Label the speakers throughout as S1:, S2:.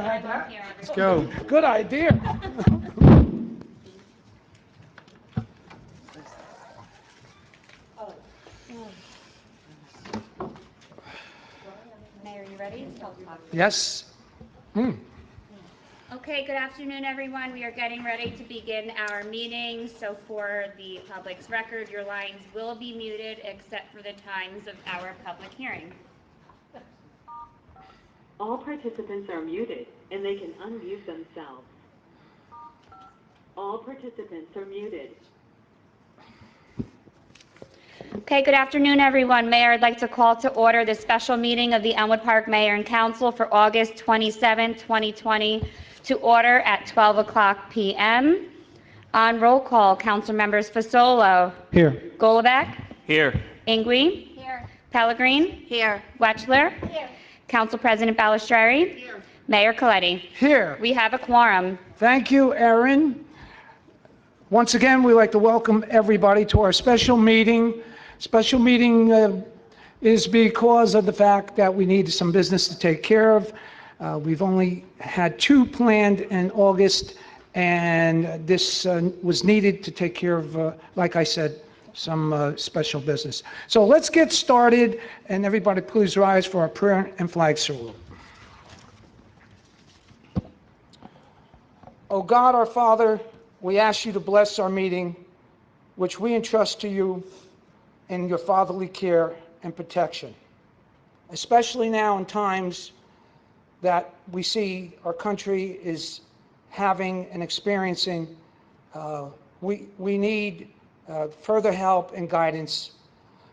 S1: have had that.
S2: Let's go.
S1: Good idea.
S3: Mayor, you ready?
S1: Yes.
S3: Okay, good afternoon, everyone. We are getting ready to begin our meeting. So for the public's record, your lines will be muted except for the times of our public hearing.
S4: All participants are muted, and they can unmute themselves. All participants are muted.
S3: Okay, good afternoon, everyone. Mayor, I'd like to call to order the special meeting of the Elmwood Park Mayor and Council for August 27, 2020, to order at 12 o'clock p.m. On roll call, council members Fasolo.
S2: Here.
S3: Golovac.
S2: Here.
S3: Ingui. Here. Pellegrin.
S5: Here.
S3: Wechsler. Here. Council President Balistrary.
S5: Here.
S3: Mayor Coletti.
S1: Here.
S3: We have a quorum.
S1: Thank you, Erin. Once again, we'd like to welcome everybody to our special meeting. Special meeting is because of the fact that we need some business to take care of. We've only had 2 planned in August, and this was needed to take care of, like I said, some special business. So let's get started, and everybody please rise for our prayer and flag salute. Oh God, our Father, we ask you to bless our meeting, which we entrust to you in your fatherly care and protection, especially now in times that we see our country is having and experiencing. We need further help and guidance.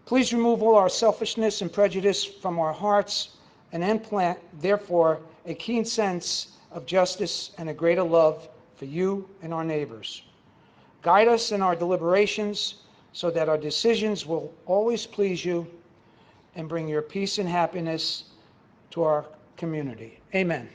S1: Please remove all our selfishness and prejudice from our hearts and implant, therefore, a keen sense of justice and a greater love for you and our neighbors. Guide us in our deliberations so that our decisions will always please you and bring your peace and happiness to our community. Amen.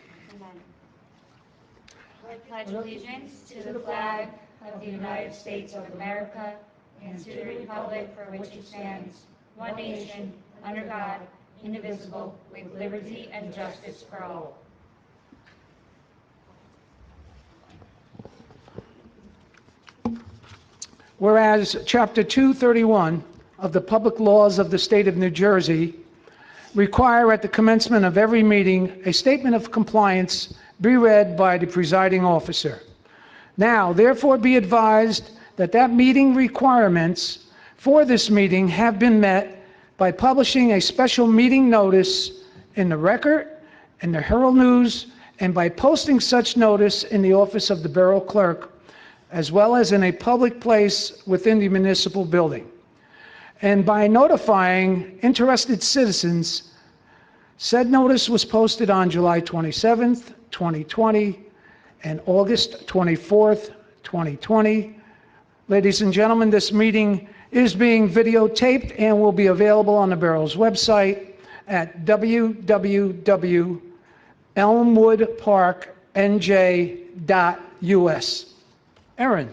S3: I pledge allegiance to the flag of the United States of America and to the republic for which it stands, one nation, under God, indivisible, with liberty and justice for all.
S1: Whereas Chapter 231 of the Public Laws of the State of New Jersey require at the commencement of every meeting a statement of compliance be read by the presiding officer. Now, therefore, be advised that meeting requirements for this meeting have been met by publishing a special meeting notice in the Record, in the Herald News, and by posting such notice in the office of the Borough Clerk, as well as in a public place within the municipal building, and by notifying interested citizens. Said notice was posted on July 27th, 2020, and August 24th, 2020. Ladies and gentlemen, this meeting is being videotaped and will be available on the Borough's website at www.elmwoodparknj.us. Erin.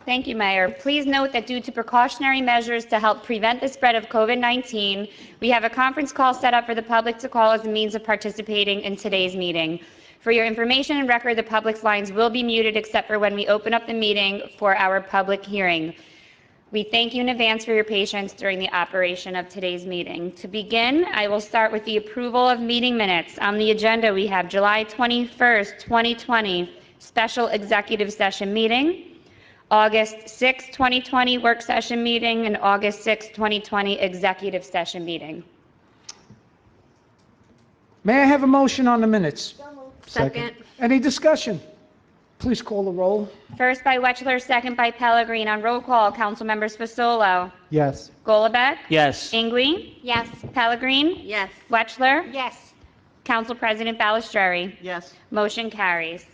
S3: Thank you, Mayor. Please note that due to precautionary measures to help prevent the spread of COVID-19, we have a conference call set up for the public to call as a means of participating in today's meeting. For your information and record, the public's lines will be muted except for when we open up the meeting for our public hearing. We thank you in advance for your patience during the operation of today's meeting. To begin, I will start with the approval of meeting minutes. On the agenda, we have July 21st, 2020, special executive session meeting, August 6, 2020 work session meeting, and August 6, 2020 executive session meeting.
S1: May I have a motion on the minutes?
S5: Second.
S1: Any discussion? Please call the roll.
S3: First by Wechsler, second by Pellegrin. On roll call, council members Fasolo.
S2: Yes.
S3: Golovac.
S2: Yes.
S3: Ingui.
S5: Yes.
S3: Pellegrin.
S5: Yes.
S3: Wechsler.
S5: Yes.
S3: Council President Balistrary.
S2: Yes.
S3: Motion carries.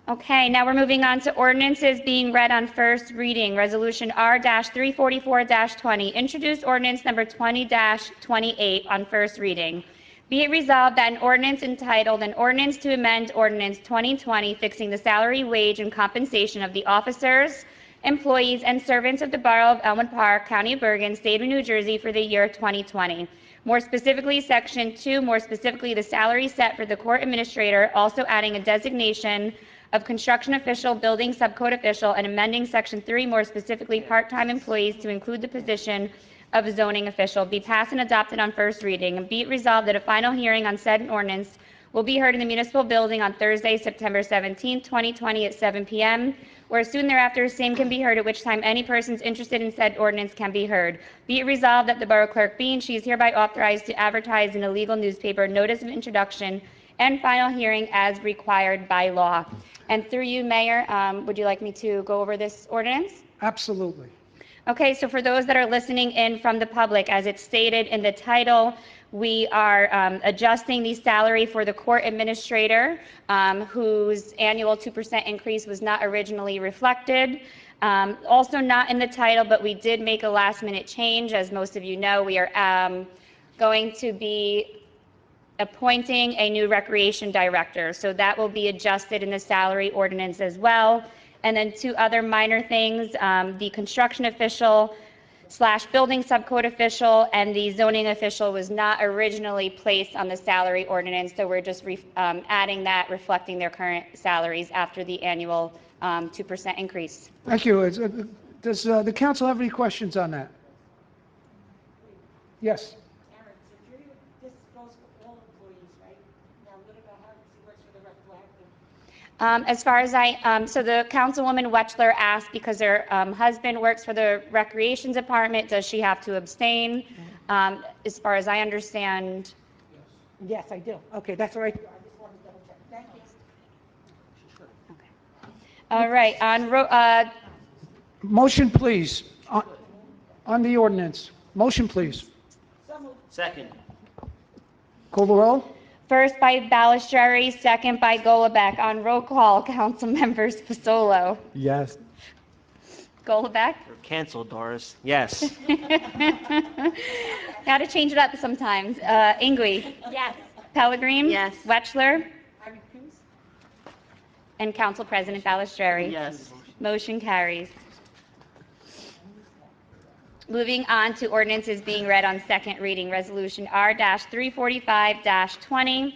S3: Okay, now we're moving on to ordinances being read on first reading. Resolution R-344-20, introduced ordinance number 20-28 on first reading. Be it resolved that an ordinance entitled, an ordinance to amend ordinance 2020 fixing the salary, wage, and compensation of the officers, employees, and servants of the Borough of Elmwood Park, County of Bergen, State of New Jersey for the year 2020. More specifically, Section 2, more specifically, the salary set for the court administrator, also adding a designation of construction official, building subcode official, and amending Section 3, more specifically, part-time employees to include the position of a zoning official, be passed and adopted on first reading. And be it resolved that a final hearing on said ordinance will be heard in the municipal building on Thursday, September 17, 2020 at 7 p.m., or soon thereafter, same can be heard, at which time any persons interested in said ordinance can be heard. Be it resolved that the Borough Clerk be and she is hereby authorized to advertise in a legal newspaper notice of introduction and final hearing as required by law. And through you, Mayor, would you like me to go over this ordinance?
S1: Absolutely.
S3: Okay, so for those that are listening in from the public, as it's stated in the title, we are adjusting the salary for the court administrator, whose annual 2% increase was not originally reflected. Also not in the title, but we did make a last-minute change. As most of you know, we are going to be appointing a new recreation director. So that will be adjusted in the salary ordinance as well. And then two other minor things, the construction official / building subcode official and the zoning official was not originally placed on the salary ordinance. So we're just adding that, reflecting their current salaries after the annual 2% increase.
S1: Thank you. Does the council have any questions on that? Yes.
S2: Aaron, so this goes for all employees, right? Now, what about how it works for the retroactive?
S3: As far as so the Councilwoman Wetchler asked, because her husband works for the Recreation Department, does she have to abstain? As far as I understand,
S2: Yes, I do. Okay, that's all right. I just wanted to double check. Thank you.
S3: all right,
S1: Motion, please, on the ordinance. Motion, please.
S5: Second.
S1: Call the roll.
S3: first by Balistrary, second by Golubek. On roll call, council members Fasolo.
S6: Yes.
S3: Golubek.
S5: You're canceled, Doris. Yes.
S3: Got to change it up sometimes. Ingui.
S2: Yes.
S3: Pellegrin.
S2: Yes.
S3: Wetchler.
S2: I recuse.
S3: And Council President Balistrary.
S5: Yes.
S3: Motion carries. Moving on to ordinances being read on second reading. Resolution R-345-20.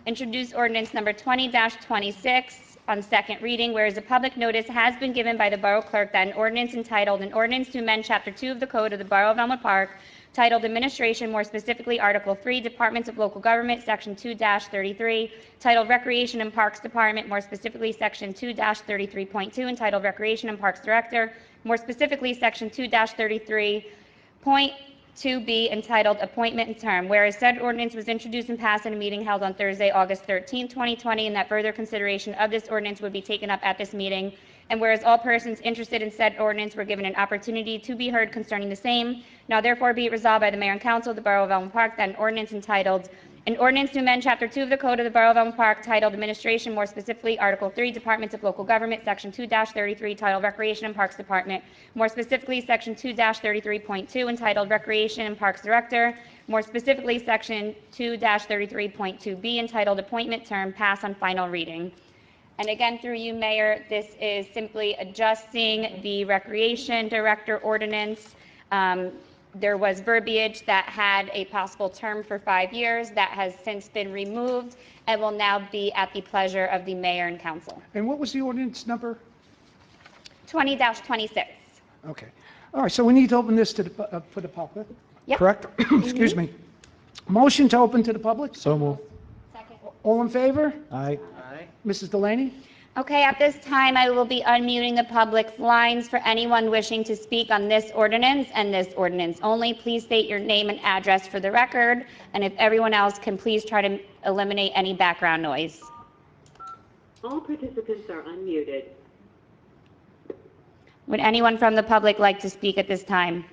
S3: Introduce ordinance number 20-26 on second reading, whereas a public notice has been given by the Borough Clerk that an ordinance entitled, an ordinance to amend Chapter 2 of the Code of the Borough of Elmwood Park, titled Administration, more specifically Article 3, Departments of Local Government, Section 2-33, titled Recreation and Parks Department, more specifically Section 2-33.2, entitled Recreation and Parks Director, more specifically Section 2-33.2B, entitled Appointment and Term. Whereas said ordinance was introduced and passed in a meeting held on Thursday, August 13, 2020, and that further consideration of this ordinance would be taken up at this meeting. And whereas all persons interested in said ordinance were given an opportunity to be heard concerning the same, now therefore be it resolved by the Mayor and Council of the Borough of Elmwood Park that an ordinance entitled, an ordinance to amend Chapter 2 of the Code of the Borough of Elmwood Park, titled Administration, more specifically Article 3, Departments of Local Government, Section 2-33, titled Recreation and Parks Department, more specifically Section 2-33.2, entitled Recreation and Parks Director, more specifically Section 2-33.2B, entitled Appointment Term, pass on final reading. And again, through you, Mayor, this is simply adjusting the Recreation Director ordinance. There was verbiage that had a possible term for 5 years that has since been removed and will now be at the pleasure of the Mayor and Council.
S1: And what was the ordinance number?
S3: 20-26.
S1: Okay. All right, so we need to open this to the, for the public,
S3: Yep.
S1: correct? Excuse me. Motion to open to the public?
S6: So move.
S1: All in favor?
S6: Aye.
S5: Aye.
S1: Mrs. Delaney?
S3: Okay, at this time, I will be unmuting the public's lines for anyone wishing to speak on this ordinance and this ordinance only. Please state your name and address for the record, and if everyone else can please try to eliminate any background noise.
S4: All participants are unmuted.
S3: Would anyone from the public like to speak at this time?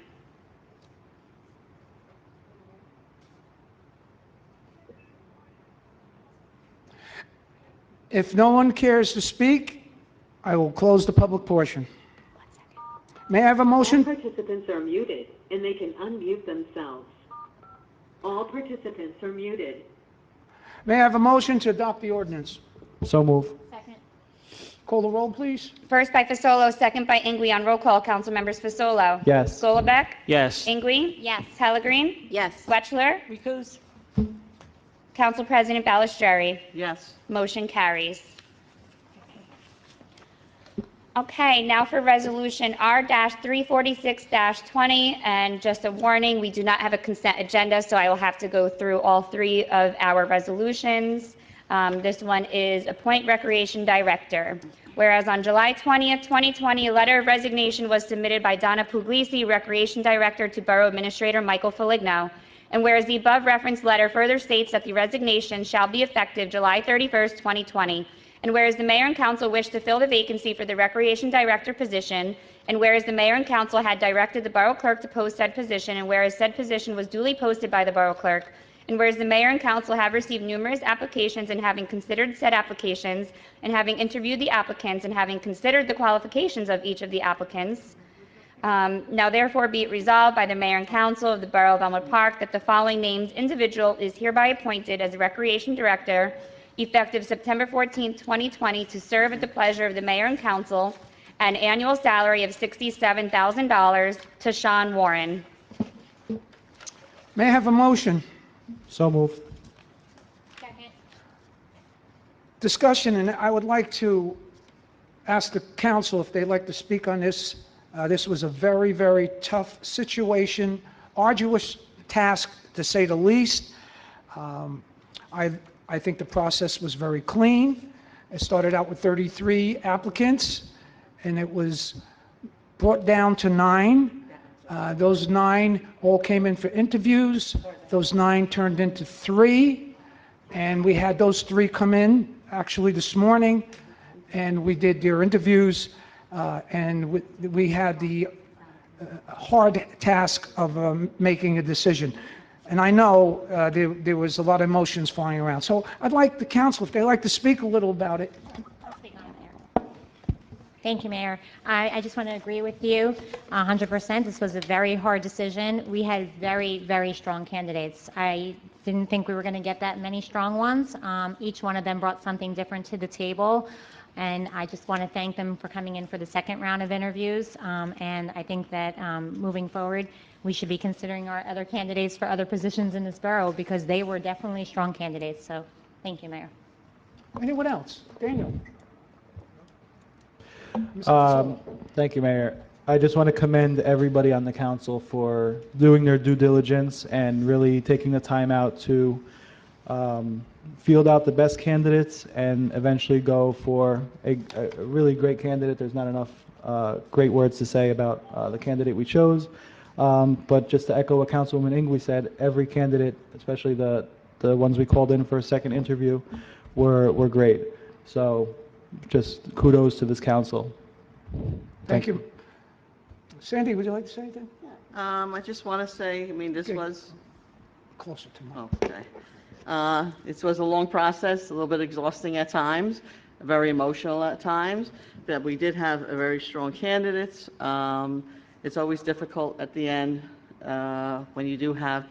S1: If no one cares to speak, I will close the public portion. May I have a
S4: All
S1: motion?
S4: participants are muted, and they can unmute themselves. All participants are muted.
S1: May I have a motion to adopt the ordinance?
S6: So move.
S1: Call the roll, please.
S3: First by Fasolo, second by Ingui. On roll call, council members Fasolo.
S6: Yes.
S3: Golubek.
S5: Yes.
S3: Ingui.
S7: Yes.
S3: Pellegrin.
S7: Yes.
S3: Wetchler.
S2: Recuse.
S3: Council President Balistrary.
S2: Yes.
S3: Motion carries. Okay, now for resolution R-346-20, and just a warning, we do not have a consent agenda, so I will have to go through all three of our resolutions. This one is appoint recreation director. Whereas on July 20th, 2020, a letter of resignation was submitted by Donna Puglisi, recreation director, to Borough Administrator Michael Foligno. And whereas the above referenced letter further states that the resignation shall be effective July 31st, 2020. And whereas the mayor and council wish to fill the vacancy for the recreation director position, and whereas the mayor and council had directed the borough clerk to post said position, and whereas said position was duly posted by the borough clerk, and whereas the mayor and council have received numerous applications, and having considered said applications, and having interviewed the applicants, and having considered the qualifications of each of the applicants, now therefore be it resolved by the mayor and council of the borough of Elmwood Park that the following named individual is hereby appointed as recreation director effective September 14th, 2020, to serve at the pleasure of the mayor and council, an annual salary of $67,000 to Sean Warren.
S1: May I have a motion?
S6: So moved.
S7: Second.
S1: Discussion, and I would like to ask the council if they'd like to speak on this. This was a very, very tough situation, arduous task, to say the least. I think the process was very clean. It started out with 33 applicants, and it was brought down to 9. Those 9 all came in for interviews. Those 9 turned into 3, and we had those 3 come in actually this morning, and we did their interviews, and we had the hard task of making a decision. And I know there was a lot of emotions flying around. So I'd like the council, if they'd like to speak a little about it.
S7: I'll speak on it, Mayor. Thank you, Mayor. I just want to agree with you 100%. This was a very hard decision. We had very, very strong candidates. I didn't think we were going to get that many strong ones. Each one of them brought something different to the table. And I just want to thank them for coming in for the second round of interviews. And I think that moving forward, we should be considering our other candidates for other positions in this borough because they were definitely strong candidates. So thank you, Mayor.
S1: Anyone else? Daniel? Mr. Fasolo.
S6: Thank you, Mayor. I just want to commend everybody on the council for doing their due diligence and really taking the time out to field out the best candidates and eventually go for a really great candidate. There's not enough great words to say about the candidate we chose. But just to echo what Councilwoman Ingui said, every candidate, especially the ones we called in for a second interview, were great. So just kudos to this council.
S1: Thank you. Sandy, would you like to say anything?
S8: I just want to say, I mean, this
S1: Okay.
S8: was,
S1: Closer to me.
S8: okay. This was a long process, a little bit exhausting at times, very emotional at times, that we did have a very strong candidates. It's always difficult at the end when you do have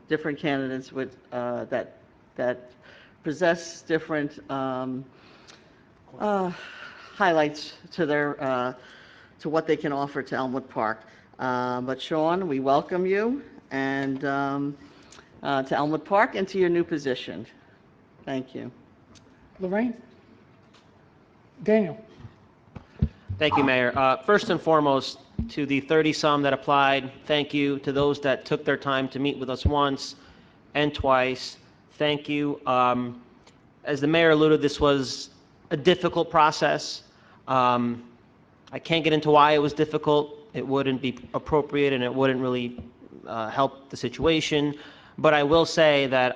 S8: different candidates with that possess different highlights to their to what they can offer to Elmwood Park. But Sean, we welcome you and to Elmwood Park and to your new position. Thank you.
S1: Lorraine? Daniel?
S5: Thank you, Mayor. First and foremost, to the 30-some that applied, thank you. To those that took their time to meet with us once and twice, thank you. As the mayor alluded, this was a difficult process. I can't get into why it was difficult. It wouldn't be appropriate and it wouldn't really help the situation. But I will say that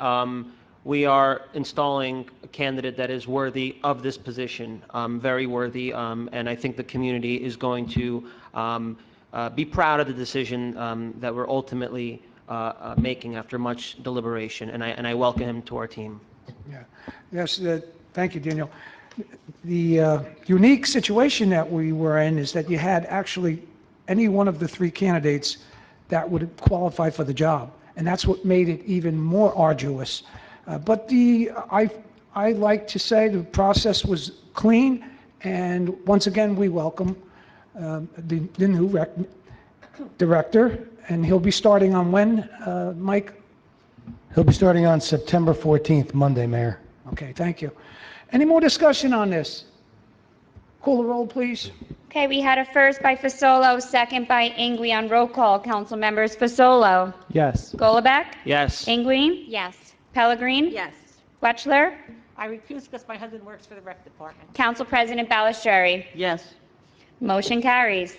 S5: we are installing a candidate that is worthy of this position, very worthy, and I think the community is going to be proud of the decision that we're ultimately making after much deliberation, and I welcome him to our team.
S1: Yeah. Yes, thank you, Daniel. The unique situation that we were in is that you had actually any one of the 3 candidates that would qualify for the job, and that's what made it even more arduous. But I like to say the process was clean, And once again, we welcome the new director, and he'll be starting on when, Mike?
S9: He'll be starting on September 14th, Monday, Mayor.
S1: Okay, thank you. Any more discussion on this? Call the roll, please.
S3: Okay, we had a first by Fasolo, second by Ingwe on roll call. Council members Fasolo,
S6: Yes.
S3: Golubek,
S5: Yes.
S3: Ingwe,
S7: Yes.
S3: Pellegrin,
S2: Yes.
S3: Wetchler,
S2: I recuse because my husband works for the rec department.
S3: Council President Ballastreary.
S8: Yes.
S3: Motion carries.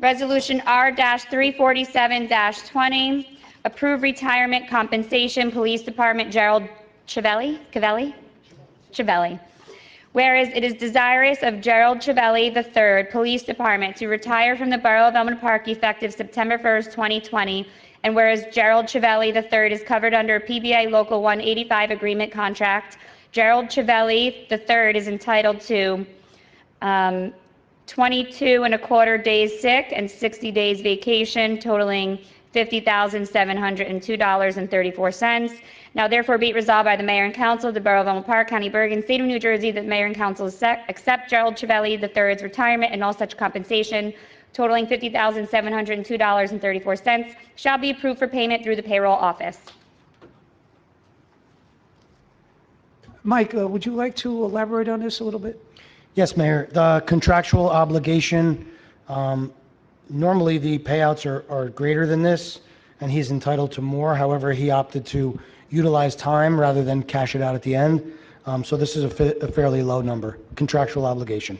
S3: Resolution R-347-20, approve retirement compensation, Police Department Gerald Chiavelli. Whereas it is desirous of Gerald Chiavelli III, Police Department, to retire from the Borough of Elmwood Park effective September 1st, 2020, and whereas Gerald Chiavelli III is covered under a PBA Local 185 agreement contract, Gerald Chiavelli III is entitled to 22 and a quarter days sick and 60 days vacation, totaling $50,702.34. Now therefore be it resolved by the Mayor and Council of the Borough of Elmwood Park, County of Bergen, State of New Jersey, that the Mayor and Council accept Gerald Chiavelli III's retirement and all such compensation totaling $50,702.34 shall be approved for payment through the payroll office.
S1: Mike, would you like to elaborate on this a little bit?
S9: Yes, Mayor. The contractual obligation, normally the payouts are greater than this, and he's entitled to more. However, he opted to utilize time rather than cash it out at the end. So this is a fairly low number, contractual obligation.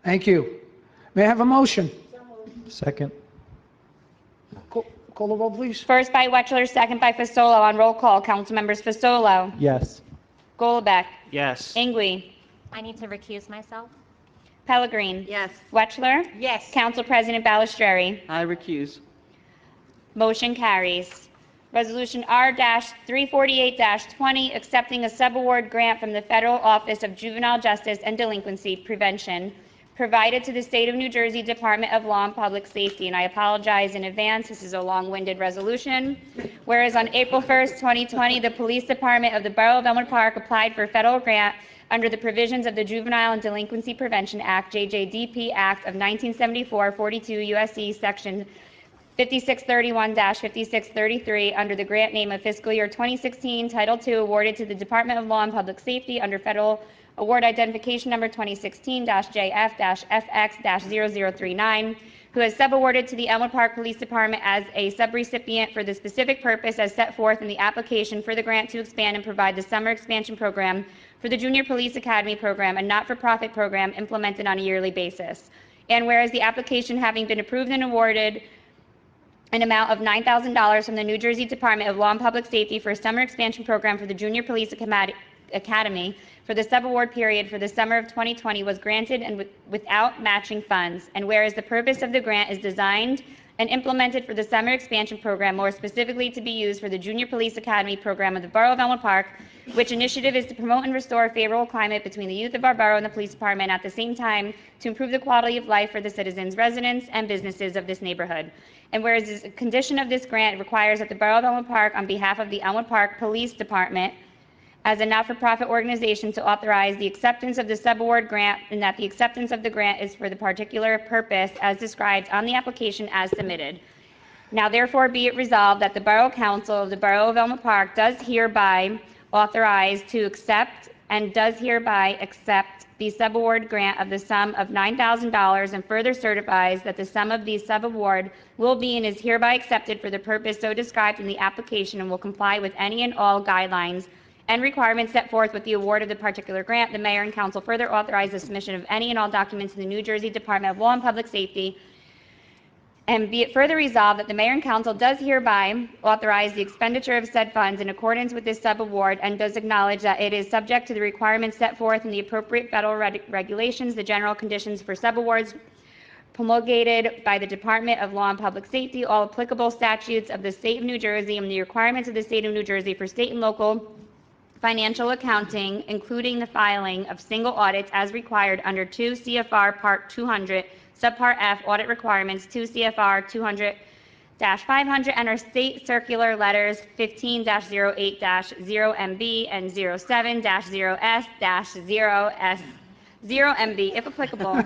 S1: Thank you. May I have a motion?
S6: Second.
S1: Call the roll, please.
S3: First by Wetchler, second by Fasolo on roll call. Council members Fasolo,
S6: Yes.
S3: Golubek,
S5: Yes.
S3: Ingwe,
S7: I need to recuse myself.
S3: Pellegrin,
S2: Yes.
S3: Wetchler,
S2: Yes.
S3: Council President Ballastreary.
S8: I recuse.
S3: Motion carries. Resolution R-348-20, accepting a subaward grant from the Federal Office of Juvenile Justice and Delinquency Prevention, provided to the State of New Jersey Department of Law and Public Safety. And I apologize in advance, this is a long-winded resolution. Whereas on April 1st, 2020, the Police Department of the Borough of Elmwood Park applied for a federal grant under the provisions of the Juvenile and Delinquency Prevention Act, JJDP Act of 1974, 42 U.S.C. Section 5631-5633, under the grant name of fiscal year 2016, Title II, awarded to the Department of Law and Public Safety under Federal Award Identification Number 2016-JF-FX-0039, who has subawarded to the Elmwood Park Police Department as a subrecipient for the specific purpose as set forth in the application for the grant to expand and provide the summer expansion program for the Junior Police Academy program, a not-for-profit program implemented on a yearly basis. And whereas the application having been approved and awarded an amount of $9,000 from the New Jersey Department of Law and Public Safety for a summer expansion program for the Junior Police Academy for the subaward period for the summer of 2020 was granted and without matching funds. And whereas the purpose of the grant is designed and implemented for the summer expansion program, more specifically to be used for the Junior Police Academy program of the Borough of Elmwood Park, which initiative is to promote and restore a favorable climate between the youth of our borough and the police department, at the same time to improve the quality of life for the citizens, residents, and businesses of this neighborhood. And whereas as a condition of this grant requires that the Borough of Elmwood Park, on behalf of the Elmwood Park Police Department, as a not-for-profit organization, to authorize the acceptance of the subaward grant, and that the acceptance of the grant is for the particular purpose as described on the application as submitted. Now therefore be it resolved that the Borough Council of the Borough of Elmwood Park does hereby authorize to accept and does hereby accept the subaward grant of the sum of $9,000, and further certifies that the sum of the subaward will be and is hereby accepted for the purpose so described in the application and will comply with any and all guidelines and requirements set forth with the award of the particular grant. The Mayor and Council further authorize the submission of any and all documents to the New Jersey Department of Law and Public Safety. And be it further resolved that the Mayor and Council does hereby authorize the expenditure of said funds in accordance with this subaward, and does acknowledge that it is subject to the requirements set forth in the appropriate federal regulations, the general conditions for subawards promulgated by the Department of Law and Public Safety, all applicable statutes of the State of New Jersey, and the requirements of the State of New Jersey for state and local financial accounting, including the filing of single audits as required under 2 CFR Part 200, Subpart F, Audit Requirements, 2 CFR 500 and our state circular letters 15-08-0MB and 07-0S-0MB, if applicable.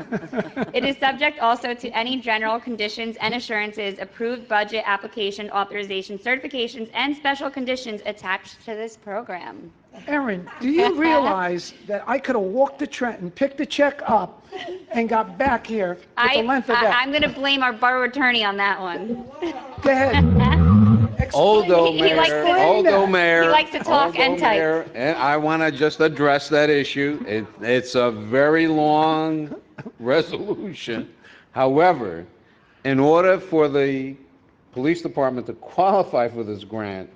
S3: It is subject also to any general conditions and assurances, approved budget application authorization certifications, and special conditions attached to this program.
S1: Erin, do you realize that I could have walked to Trenton, picked the check up, and got back here with the length of that?
S3: I'm going to blame our borough attorney on that one.
S1: Go ahead.
S10: Although,
S3: He likes
S10: Mayor,
S3: to-
S10: although, Mayor.
S3: he likes to talk and
S10: although,
S3: type.
S10: Mayor, and I want to just address that issue. It's a very long resolution. However, in order for the police department to qualify for this grant,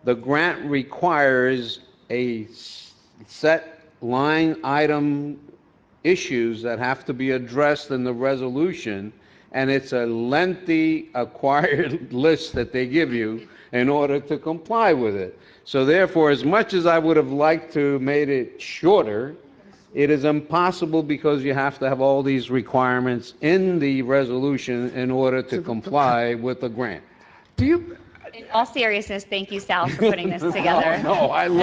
S10: the grant requires a set line item issues that have to be addressed in the resolution, and it's a lengthy acquired list that they give you in order to comply with it. So therefore, as much as I would have liked to made it shorter, it is impossible because you have to have all these requirements in the resolution in order to comply with the grant.
S1: Do you,
S3: In all seriousness, thank you, Sal, for putting this together.
S10: No, I
S3: good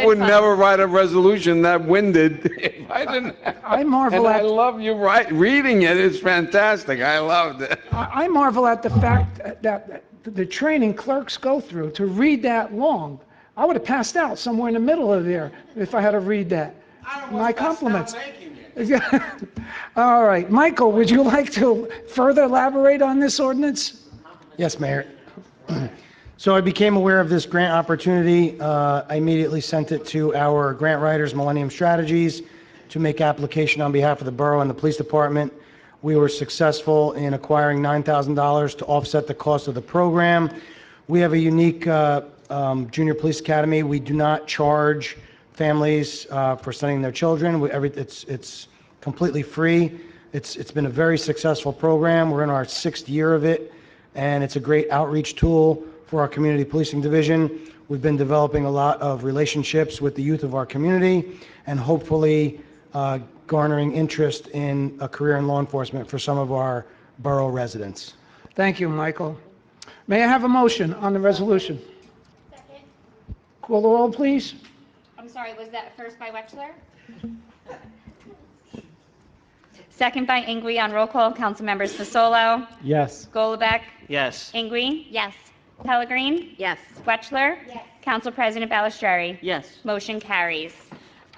S10: would
S3: fun.
S10: never write a resolution that winded if I didn't.
S1: I marvel
S10: And I
S1: at,
S10: love you reading it. It's fantastic. I loved it.
S1: I marvel at the fact that the training clerks go through to read that long. I would have passed out somewhere in the middle of there if I had to read that. My compliments. All right, Michael, would you like to further elaborate on this ordinance?
S9: Yes, Mayor. So I became aware of this grant opportunity. I immediately sent it to our grant writers, Millennium Strategies, to make application on behalf of the borough and the police department. We were successful in acquiring $9,000 to offset the cost of the program. We have a unique junior police academy. We do not charge families for sending their children. It's completely free. It's been a very successful program. We're in our 6th year of it, and it's a great outreach tool for our community policing division. We've been developing a lot of relationships with the youth of our community and hopefully garnering interest in a career in law enforcement for some of our borough residents.
S1: Thank you, Michael. May I have a motion on the resolution?
S3: Second.
S1: Call the roll, please.
S3: I'm sorry, was that first by Wechsler? Second by Ingwe on roll call. Council members Fasolo,
S6: Yes.
S3: Golubek,
S5: Yes.
S3: Ingwe,
S7: Yes.
S3: Pellegrin,
S7: Yes.
S3: Wechsler. Yes. Council President Balistrary.
S8: Yes.
S3: Motion carries.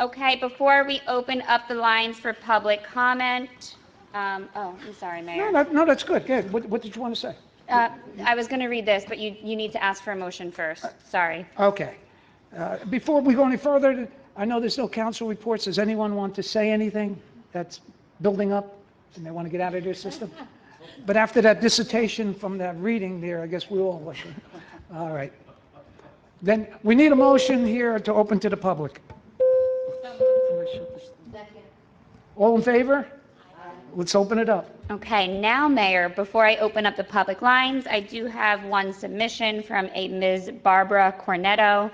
S3: Okay, before we open up the lines for public comment, I'm sorry, Mayor.
S1: No, that's good. Good. What did you want to say?
S3: I was going to read this, but you need to ask for a motion first. Sorry.
S1: Okay. Before we go any further, I know there's no council reports. Does anyone want to say anything that's building up and they want to get out of their system? But after that dissertation from that reading there, I guess we all listen. All right. Then we need a motion here to open to the public. All in favor? Let's open it up.
S3: Okay, now, Mayor, before I open up the public lines, I do have one submission from a Ms. Barbara Cornetto.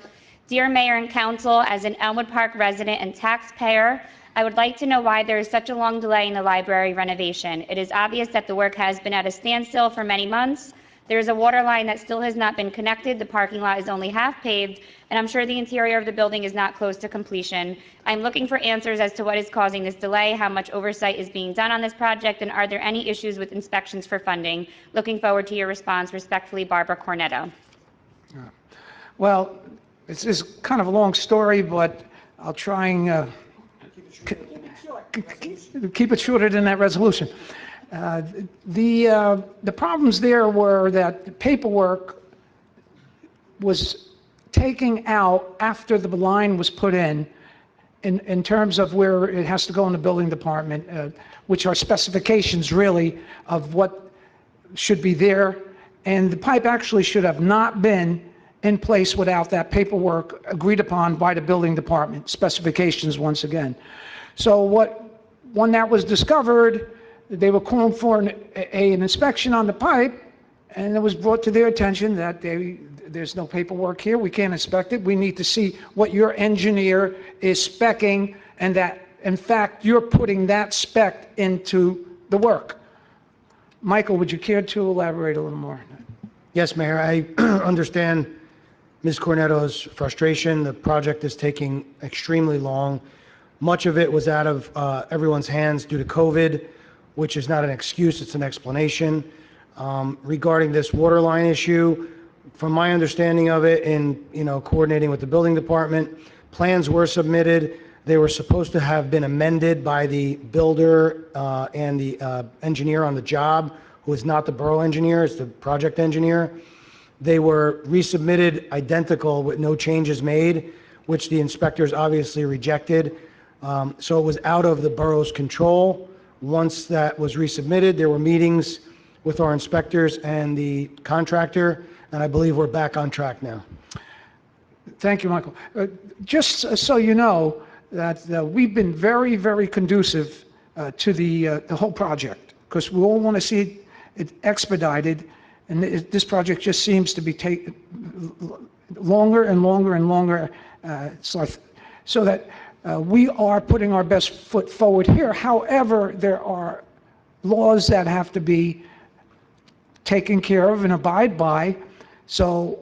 S3: Dear Mayor and Council, as an Elmwood Park resident and taxpayer, I would like to know why there is such a long delay in the library renovation. It is obvious that the work has been at a standstill for many months. There is a water line that still has not been connected. The parking lot is only half paved, and I'm sure the interior of the building is not close to completion. I'm looking for answers as to what is causing this delay, how much oversight is being done on this project, and are there any issues with inspections for funding? Looking forward to your response. Respectfully, Barbara Cornetto.
S1: Well, it's kind of a long story, but I'll try and keep it shorter than that resolution. The problems there were that the paperwork was taking out after the line was put in terms of where it has to go in the building department, which are specifications really of what should be there. And the pipe actually should have not been in place without that paperwork agreed upon by the building department, specifications once again. So when that was discovered, they were calling for an inspection on the pipe, and it was brought to their attention that there's no paperwork here, we can't inspect it, we need to see what your engineer is speccing, and that, in fact, you're putting that spec into the work. Michael, would you care to elaborate a little more?
S9: Yes, Mayor, I understand Ms. Cornetto's frustration. The project is taking extremely long. Much of it was out of everyone's hands due to COVID, which is not an excuse, it's an explanation. Regarding this water line issue, from my understanding of it, in coordinating with the building department, plans were submitted. They were supposed to have been amended by the builder and the engineer on the job, who is not the borough engineer, it's the project engineer. They were resubmitted identical with no changes made, which the inspectors obviously rejected. So it was out of the borough's control. Once that was resubmitted, there were meetings with our inspectors and the contractor, and I believe we're back on track now.
S1: Thank you, Michael. Just so you know, that we've been very, very conducive to the whole project, because we all want to see it expedited, and this project just seems to be taking longer and longer and longer, so that we are putting our best foot forward here. However, there are laws that have to be taken care of and abide by, so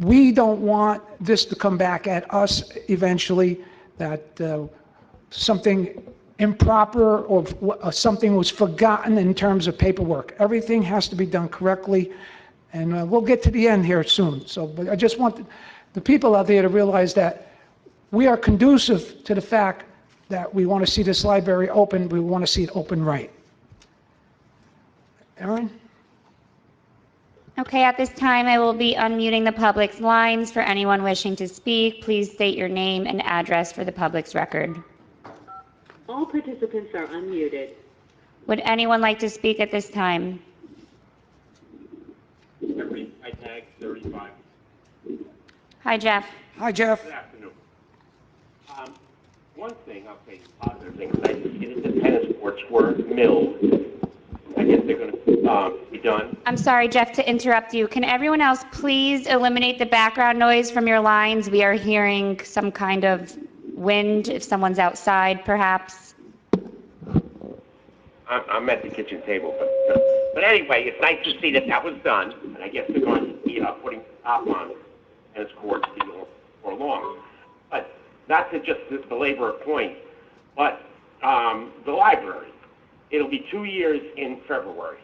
S1: we don't want this to come back at us eventually, that something improper or something was forgotten in terms of paperwork. Everything has to be done correctly, and we'll get to the end here soon. So, but I just want the people out there to realize that we are conducive to the fact that we want to see this library open. We want to see it open right. Erin?
S3: Okay, at this time, I will be unmuting the public's lines. For anyone wishing to speak, please state your name and address for the public's record.
S4: All participants are unmuted.
S3: Would anyone like to speak at this time?
S11: I tagged 35.
S3: Hi, Jeff.
S1: Hi, Jeff.
S11: Good afternoon. One thing, I'll say positive things. I see that the tennis courts were milled. I guess they're going to be done.
S3: I'm sorry, Jeff, to interrupt you. Can everyone else please eliminate the background noise from your lines? We are hearing some kind of wind, if someone's outside, perhaps.
S11: I'm at the kitchen table, but anyway, it's nice to see that was done, and I guess they're going to be putting top on tennis courts for long. But not to just belabor a point, but the library. It'll be 2 years in February.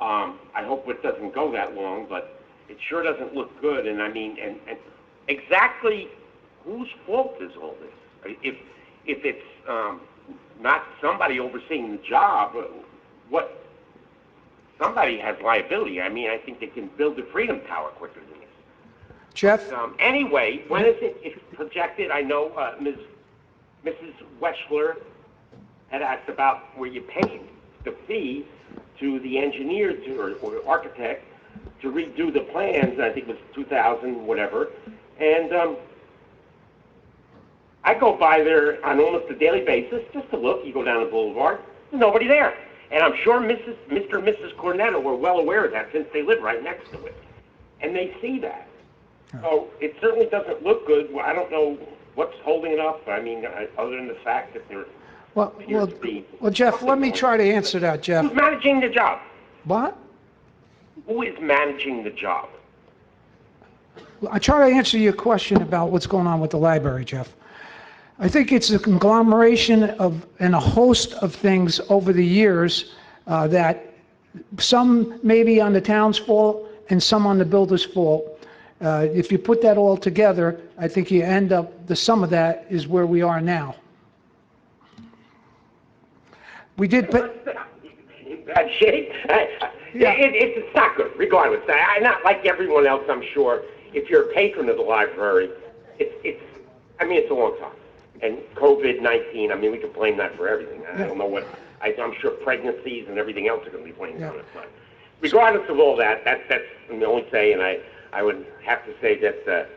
S11: I hope it doesn't go that long, but it sure doesn't look good. And I mean, and exactly whose fault is all this? If it's not somebody overseeing the job, somebody has liability. I mean, I think they can build the Freedom Tower quicker than this.
S1: Jeff?
S11: Anyway, when is it projected? I know Mrs. Weschler had asked about where you paid the fee to the engineer or architect to redo the plans. I think it was 2,000, whatever. And I go by there on almost a daily basis just to look. You go down the boulevard, there's nobody there. And I'm sure Mr. and Mrs. Cornetto were well aware of that since they live right next to it. And they see that. So it certainly doesn't look good. I don't know what's holding it up. I mean, other than the fact that there appears to be...
S1: Well, Jeff, let me try to answer that, Jeff.
S11: Who's managing the job?
S1: What?
S11: Who is managing the job?
S1: I try to answer your question about what's going on with the library, Jeff. I think it's a conglomeration of and a host of things over the years that some may be on the town's fault and some on the builder's fault. If you put that all together, I think you end up, the sum of that is where we are now. We did put...
S11: In bad shape? It's not good, regardless. I'm not like everyone else, I'm sure. If you're a patron of the library, it's a long time. And COVID-19, I mean, we can blame that for everything. I don't know what, I'm sure pregnancies and everything else are going to be blamed on it. But regardless of all that, that's the only say, and I would have to say that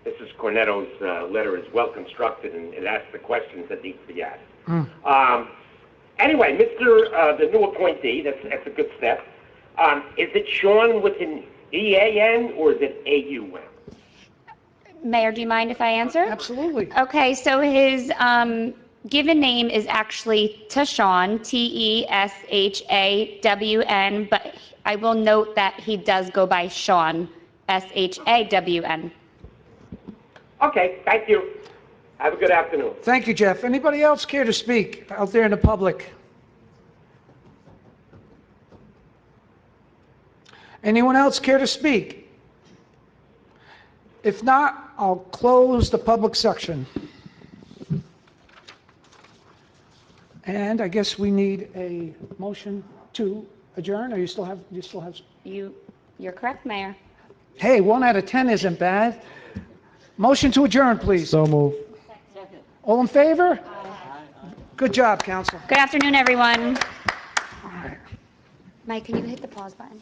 S11: Mrs. Cornetto's letter is well constructed and it asks the questions that need to be asked. Anyway, the new appointee, that's a good step. Is it Sean with an E-A-N or is it A-U-N?
S3: Mayor, do you mind if I answer?
S1: Absolutely.
S3: Okay, so his given name is actually Teshawn, Teshawn, but I will note that he does go by Sean, Shawn.
S11: Okay, thank you. Have a good afternoon.
S1: Thank you, Jeff. Anybody else care to speak out there in the public? Anyone else care to speak? If not, I'll close the public section. And I guess we need a motion to adjourn, or you still have?
S3: You're correct, Mayor.
S1: Hey, 1 out of 10 isn't bad. Motion to adjourn, please.
S6: So move.
S1: All in favor? Good job, council.
S3: Good afternoon, everyone. Mike, can you hit the pause button?